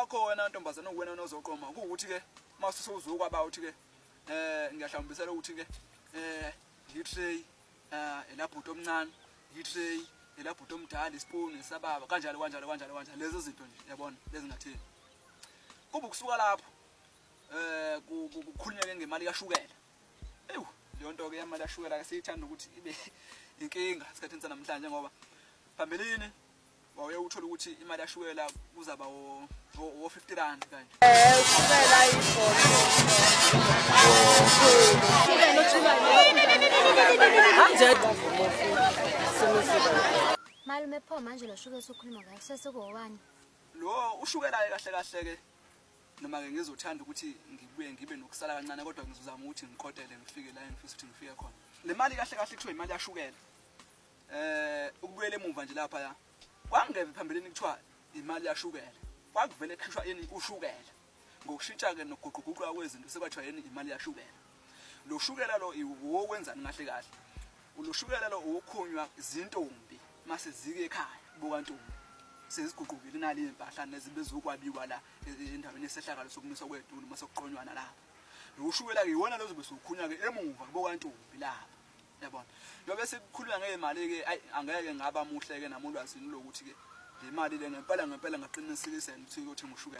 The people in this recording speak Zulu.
ngakho wena ntombazana uwena nozoqoma ukuthi ke mase uzokwa uthi ke ngiyahlambisela ukuthi ke i-tray elabhuto omncane i-tray elabhuto omdala ispoon nesababa kanjalo lezo zinto nje yabona lezi ngathini kuba kusuka lapho kukhulunyeke ngemali kashukela ewu leyo nto ke imali kashukela siyithanda ukuthi ibe inkinga esikhathini sanamhlanje ngoba phambilini wawuye uthola ukuthi imali yashukela kuzaba wo 50 rand kanje ushukela Malume pho manje lo shukela sokhuluma ngayo sesekuwani lo ushukela kahle ke noma ke ngizothanda ukuthi ngibuye ngibe nokusala kancane kodwa ngizozama ukuthi ngiqotele ngifike la engifisa ukuthi ngifike khona le mali kahle kuthiwa imali yashukela ukubuyela emuva nje lapha ya kwangeve phambilini kuthiwa imali yashukela kwakuvele ekhishwa yini ushukela ngokushintsha ke nokuguquguquka kwezinto sekwathiwa yini imali yashukela lo shukela lo iwokwenzani kahle uloshukela lo ukukhunywa izintombi mase zike ekhaya bukantombi seziguqukile nali impahla nezibezokwabiwa la endaweni yesehlakalo sokumiswa kwedulu mase kuqonywana la ushukela ke iwona lozobe sokukhunywa ke emuva bukantombi lapha yabona yobe sekukhulunywa ngemali ke angeke ngaba muhle ke namolwazini lokuthi ke le mali le ngempela ngaqinisekisa ukuthi ushukela